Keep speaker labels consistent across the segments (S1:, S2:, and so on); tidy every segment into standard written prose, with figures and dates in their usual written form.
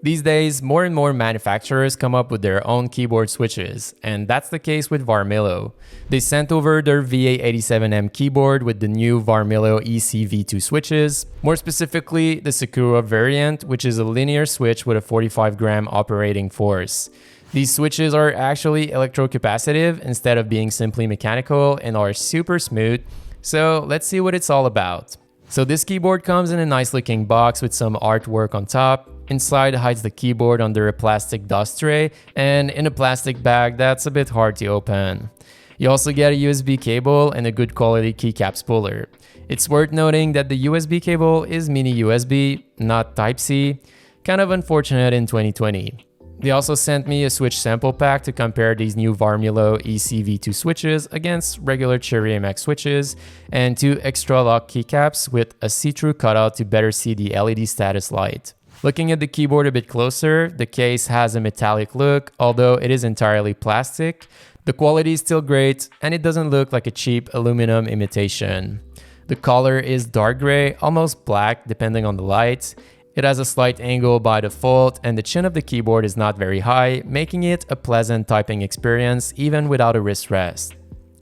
S1: These days, more and more manufacturers come up with their own keyboard switches, and that's the case with Varmilo. They sent over their MA87 keyboard with the new Varmilo ECV2 switches, more specifically the Sakura variant, which is a linear switch with a 45 gram operating force. These switches are actually electrocapacitive instead of being simply mechanical and are super smooth, so let's see what it's all about. So this keyboard comes in a nice looking box with some artwork on top. Inside hides the keyboard under a plastic dust tray and in a plastic bag that's a bit hard to open. You also get a USB cable and a good quality keycaps puller. It's worth noting that the USB cable is mini USB, not Type-C, kind of unfortunate in 2020. They also sent me a switch sample pack to compare these new Varmilo ECV2 switches against regular Cherry MX switches and 2 extra lock keycaps with a see-through cutout to better see the LED status light. Looking at the keyboard a bit closer, the case has a metallic look, although it is entirely plastic. The quality is still great, and it doesn't look like a cheap aluminum imitation. The color is dark gray, almost black depending on the light. It has a slight angle by default, and the chin of the keyboard is not very high, making it a pleasant typing experience even without a wrist rest.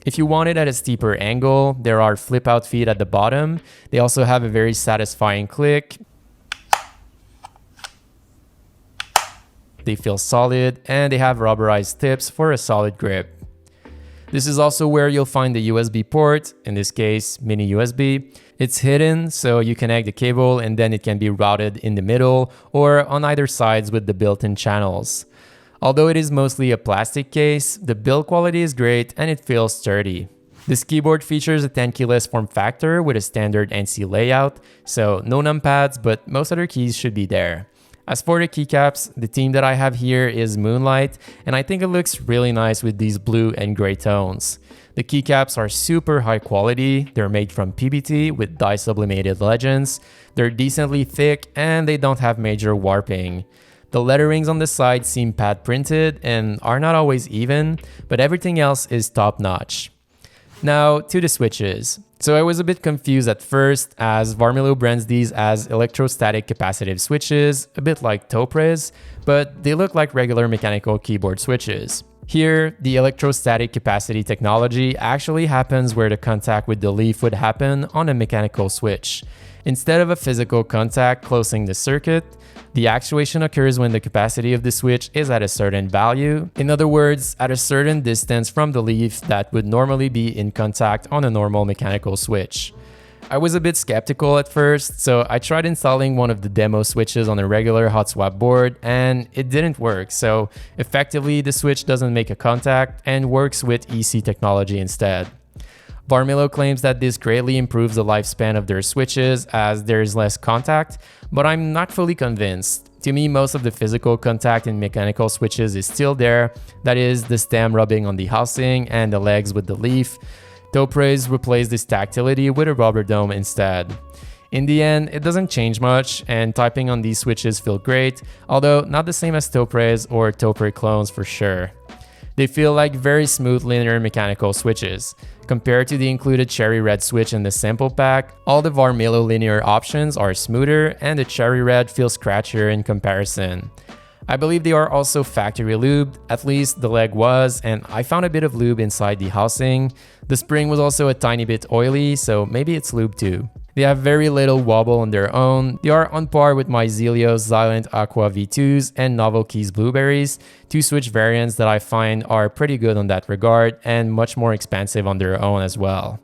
S1: If you want it at a steeper angle, there are flip-out feet at the bottom. They also have a very satisfying click. They feel solid, and they have rubberized tips for a solid grip. This is also where you'll find the USB port, in this case mini USB. It's hidden, so you connect the cable and then it can be routed in the middle or on either sides with the built-in channels. Although it is mostly a plastic case, the build quality is great and it feels sturdy. This keyboard features a 10 keyless form factor with a standard NC layout, so no numpads, but most other keys should be there. As for the keycaps, the theme that I have here is Moonlight, and I think it looks really nice with these blue and gray tones. The keycaps are super high quality, they're made from PBT with dye sublimated legends, they're decently thick, and they don't have major warping. The letterings on the side seem pad printed and are not always even, but everything else is top notch. Now to the switches. So I was a bit confused at first, as Varmilo brands these as electrostatic capacitive switches, a bit like Topres, but they look like regular mechanical keyboard switches. Here, the electrostatic capacity technology actually happens where the contact with the leaf would happen on a mechanical switch. Instead of a physical contact closing the circuit, the actuation occurs when the capacity of the switch is at a certain value. In other words, at a certain distance from the leaf that would normally be in contact on a normal mechanical switch. I was a bit skeptical at first, so I tried installing one of the demo switches on a regular hot swap board and it didn't work, so effectively the switch doesn't make a contact and works with EC technology instead. Varmilo claims that this greatly improves the lifespan of their switches as there is less contact, but I'm not fully convinced. To me, most of the physical contact in mechanical switches is still there, that is, the stem rubbing on the housing and the legs with the leaf. Topres replaced this tactility with a rubber dome instead. In the end, it doesn't change much, and typing on these switches feel great, although not the same as Topres or Topre clones for sure. They feel like very smooth linear mechanical switches. Compared to the included Cherry Red switch in the sample pack, all the Varmilo linear options are smoother and the Cherry Red feels scratchier in comparison. I believe they are also factory lubed, at least the leg was, and I found a bit of lube inside the housing. The spring was also a tiny bit oily, so maybe it's lubed too. They have very little wobble on their own. They are on par with my Zelios Xylent Aqua V2s and Novel Keys Blueberries, two switch variants that I find are pretty good on that regard and much more expansive on their own as well.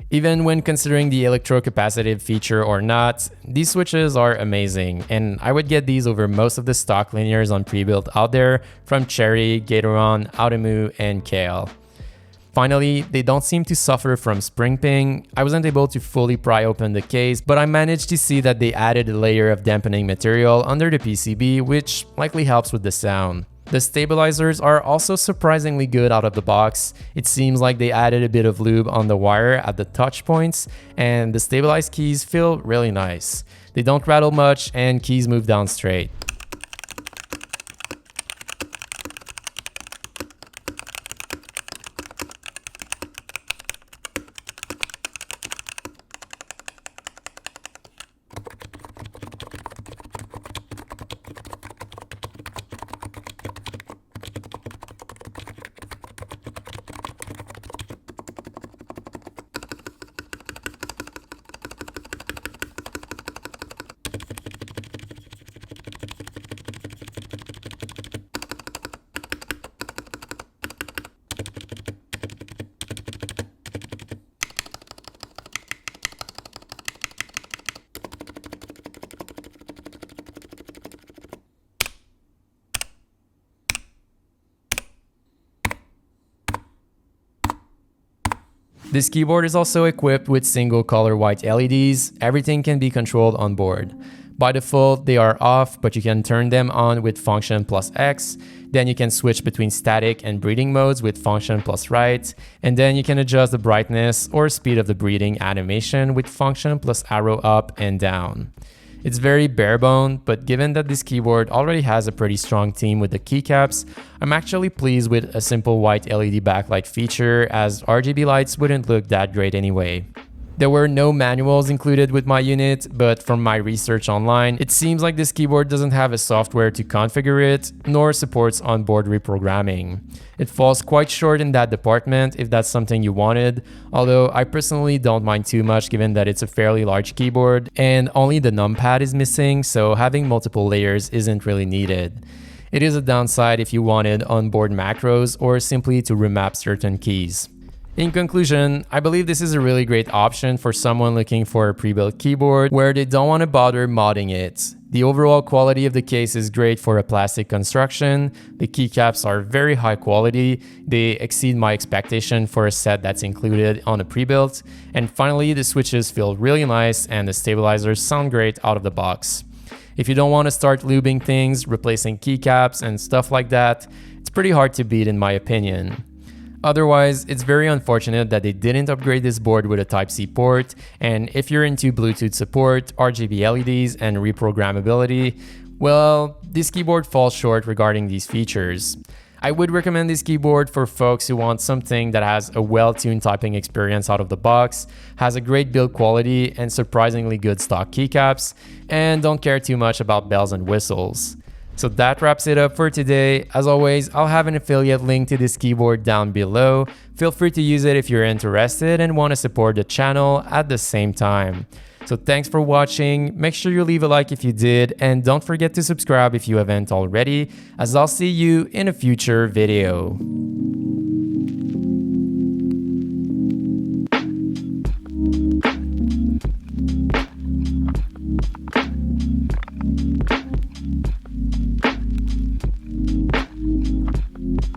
S1: Even when considering the electrocapacitive feature or not, these switches are amazing, and I would get these over most of the stock linears on pre-built out there from Cherry, Gatoron, Automu, and Kale. Finally, they don't seem to suffer from spring ping. I wasn't able to fully pry open the case, but I managed to see that they added a layer of dampening material under the PCB, which likely helps with the sound. The stabilizers are also surprisingly good out of the box. It seems like they added a bit of lube on the wire at the touch points, and the stabilized keys feel really nice. They don't rattle much and keys move down straight. This keyboard is also equipped with single color white LEDs. Everything can be controlled on board. By default, they are off, but you can turn them on with function plus X. Then you can switch between static and breathing modes with function plus right. And then you can adjust the brightness or speed of the breathing animation with function plus arrow up and down. It's very bare-boned, but given that this keyboard already has a pretty strong team with the keycaps, I'm actually pleased with a simple white LED backlight feature, as RGB lights wouldn't look that great anyway. There were no manuals included with my unit, but from my research online, it seems like this keyboard doesn't have a software to configure it, nor supports onboard reprogramming. It falls quite short in that department if that's something you wanted, although I personally don't mind too much given that it's a fairly large keyboard and only the numpad is missing, so having multiple layers isn't really needed. It is a downside if you wanted onboard macros or simply to remap certain keys. In conclusion, I believe this is a really great option for someone looking for a pre-built keyboard where they don't want to bother modding it. The overall quality of the case is great for a plastic construction. The keycaps are very high quality. They exceed my expectation for a set that's included on a pre-built. And finally, the switches feel really nice and the stabilizers sound great out of the box. If you don't want to start lubing things, replacing keycaps and stuff like that, it's pretty hard to beat in my opinion. Otherwise, it's very unfortunate that they didn't upgrade this board with a Type-C port, and if you're into Bluetooth support, RGB LEDs, and reprogrammability, well, this keyboard falls short regarding these features. I would recommend this keyboard for folks who want something that has a well-tuned typing experience out of the box, has a great build quality and surprisingly good stock keycaps, and don't care too much about bells and whistles. So that wraps it up for today. As always, I'll have an affiliate link to this keyboard down below. Feel free to use it if you're interested and want to support the channel at the same time. So thanks for watching. Make sure you leave a like if you did, and don't forget to subscribe if you haven't already, as I'll see you in a future video.